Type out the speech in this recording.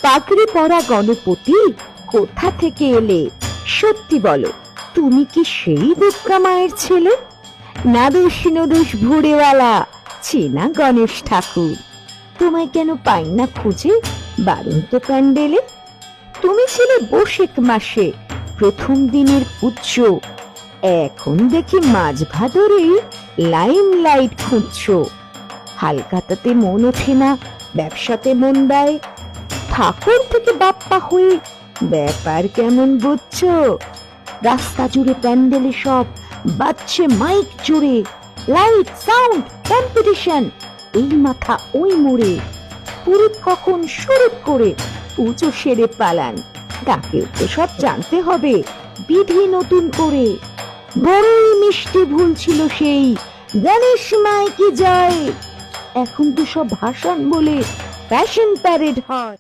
পাগড়ি পরা গণপতি, কোথা থেকে এলে? সত্যি বলো, তুমি কি সেই দুর্গা মায়ের ছেলে, না দোষ নদোষ ভুড়েওয়ালা চেনা গণেশ ঠাকুর? তোমায় কেন পাই না খুঁজে বারন্ত প্যান্ডেলে? তুমি ছিলে বৈশাখ মাসে প্রথম দিনের পুজো, এখন দেখি মাঝ ভাদরেই লাইম লাইট খুঁজছো। হালকাতাতে মন ওঠে না, ব্যবসাতে মন দেয়, ঠাকুর থেকে বাপ্পা হয়ে ব্যাপার কেমন বুঝছো? রাস্তা জুড়ে প্যান্ডেলে সব বাজছে মাইক জুড়ে, লাইট সাউন্ড কম্পিটিশন, এই মাথা ওই মোড়ে। পুরুত কখন শুরু করে পুজো সেরে পালান, তাকেও তো সব জানতে হবে বিধি নতুন করে। বড়ই মিষ্টি ভুল ছিল সেই, গণেশ মাই কি জয়। এখন তো সব ভাষণ বলে ফ্যাশন প্যারেড হয়।